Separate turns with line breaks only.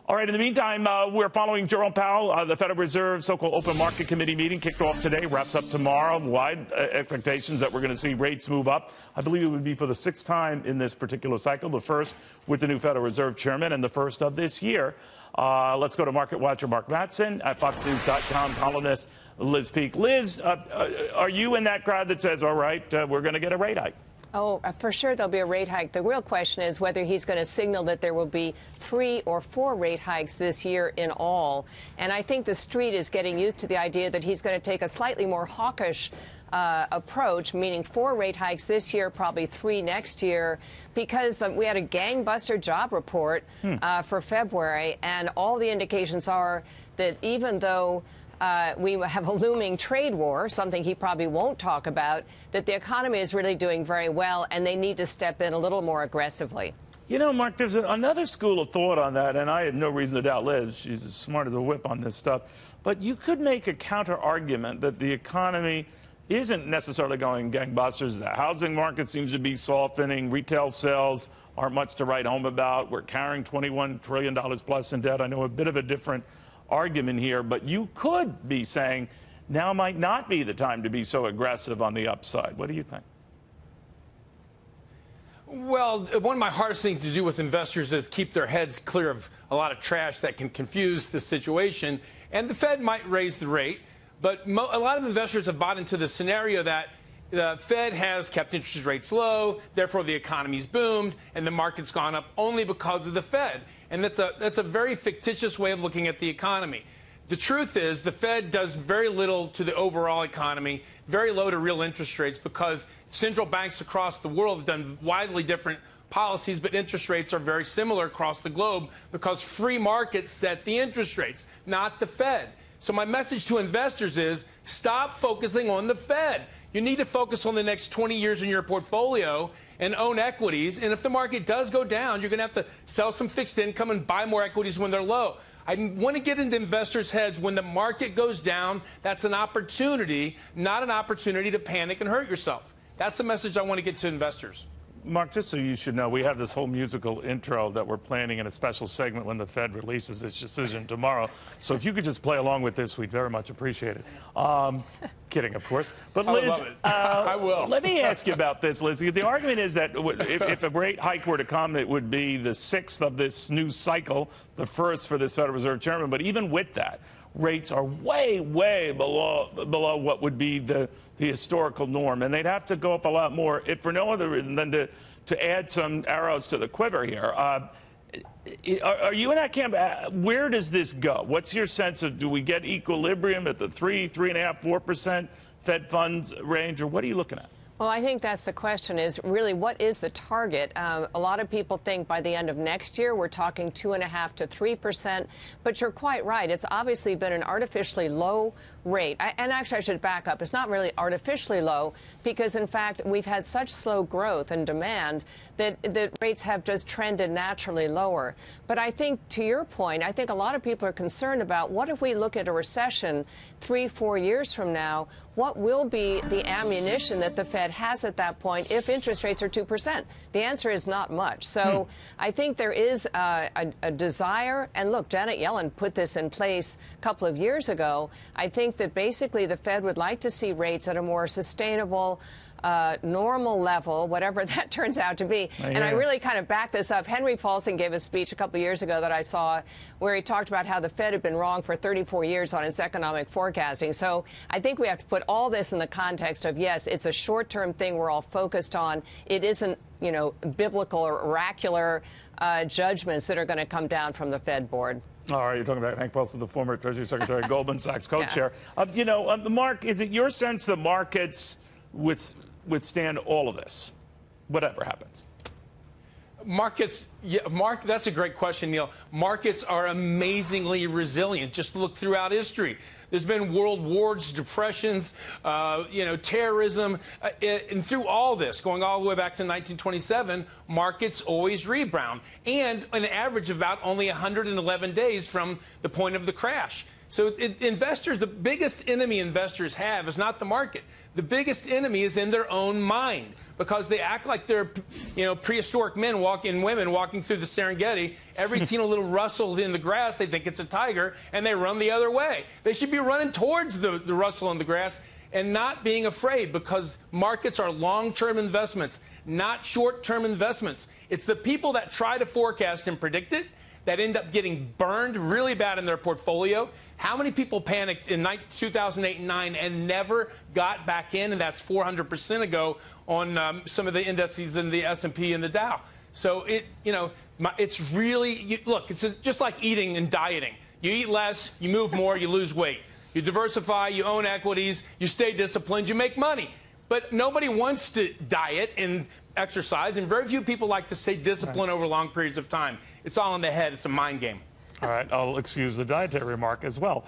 All right, in the meantime, we're following Jerome Powell. The Federal Reserve so-called open market committee meeting kicked off today, wraps up tomorrow. Wide expectations that we're going to see rates move up. I believe it would be for the sixth time in this particular cycle, the first with the new Federal Reserve chairman and the first of this year. Let's go to market watcher Mark Matson at FoxNews.com, columnist Liz Peek. Liz, are you in that crowd that says, all right, we're going to get a rate hike?
Oh, for sure there'll be a rate hike. The real question is whether he's going to signal that there will be 3 or 4 rate hikes this year in all. And I think the street is getting used to the idea that he's going to take a slightly more hawkish approach, meaning 4 rate hikes this year, probably 3 next year, because we had a gangbuster job report for February, and all the indications are that even though we have a looming trade war, something he probably won't talk about, that the economy is really doing very well, and they need to step in a little more aggressively.
You know, Mark, there's another school of thought on that, and I have no reason to doubt Liz. She's as smart as a whip on this stuff. But you could make a counter-argument that the economy isn't necessarily going gangbusters. The housing market seems to be softening. Retail sales aren't much to write home about. We're carrying $21 trillion plus in debt. I know a bit of a different argument here, but you could be saying now might not be the time to be so aggressive on the upside. What do you think?
Well, one of my hardest things to do with investors is keep their heads clear of a lot of trash that can confuse the situation. And the Fed might raise the rate, but a lot of investors have bought into the scenario that the Fed has kept interest rates low, therefore the economy's boomed, and the market's gone up only because of the Fed. And that's a very fictitious way of looking at the economy. The truth is the Fed does very little to the overall economy, very low to real interest rates, because central banks across the world have done widely different policies, but interest rates are very similar across the globe because free markets set the interest rates, not the Fed. So my message to investors is stop focusing on the Fed. You need to focus on the next 20 years in your portfolio and own equities. And if the market does go down, you're going to have to sell some fixed income and buy more equities when they're low. I want to get into investors' heads when the market goes down. That's an opportunity, not an opportunity to panic and hurt yourself. That's the message I want to get to investors.
Mark, just so you should know, we have this whole musical intro that we're planning in a special segment when the Fed releases its decision tomorrow. So if you could just play along with this, we'd very much appreciate it. Kidding, of course. But Liz,
I will.
Let me ask you about this, Liz. The argument is that if a rate hike were to come, it would be the 6th of this new cycle, the first for this Federal Reserve chairman. But even with that, rates are way, way below what would be the historical norm. And they'd have to go up a lot more, if for no other reason than to add some arrows to the quiver here. Are you in that camp? Where does this go? What's your sense of, do we get equilibrium at the 3.5%, 4% Fed funds range, or what are you looking at?
Well, I think that's the question, is really what is the target? A lot of people think by the end of next year we're talking 2.5% to 3%, but you're quite right. It's obviously been an artificially low rate. And actually, I should back up. It's not really artificially low because, in fact, we've had such slow growth and demand that rates have just trended naturally lower. But I think, to your point, I think a lot of people are concerned about what if we look at a recession 3-4 years from now, what will be the ammunition that the Fed has at that point if interest rates are 2%? The answer is not much. So I think there is a desire, and look, Janet Yellen put this in place a couple of years ago. I think that basically the Fed would like to see rates at a more sustainable, normal level, whatever that turns out to be. And I really kind of back this up. Henry Paulson gave a speech a couple of years ago that I saw where he talked about how the Fed had been wrong for 34 years on its economic forecasting. So I think we have to put all this in the context of, yes, it's a short-term thing we're all focused on. It isn't, you know, biblical or oracular judgments that are going to come down from the Fed board.
All right, you're talking about Hank Paulson, the former Treasury Secretary, Goldman Sachs co-chair. You know, Mark, is it your sense the markets withstand all of this, whatever happens?
Markets, yeah, Mark, that's a great question, Neil. Markets are amazingly resilient. Just look throughout history. There's been world wars, depressions, terrorism, and through all this, going all the way back to 1927, markets always rebound, and an average of about only 111 days from the point of the crash. So investors, the biggest enemy investors have is not the market. The biggest enemy is in their own mind, because they act like they're, prehistoric men and women walking through the Serengeti. Every teeny little rustle in the grass, they think it's a tiger, and they run the other way. They should be running towards the rustle in the grass and not being afraid, because markets are long-term investments, not short-term investments. It's the people that try to forecast and predict it that end up getting burned really bad in their portfolio. How many people panicked in 2008 and 9 and never got back in? And that's 400% ago on some of the indices in the S&P and the Dow. So it's really, look, it's just like eating and dieting. You eat less, you move more, you lose weight. You diversify, you own equities, you stay disciplined, you make money. But nobody wants to diet and exercise, and very few people like to stay disciplined over long periods of time. It's all in the head. It's a mind game.
All right, I'll excuse the dietary remark as well.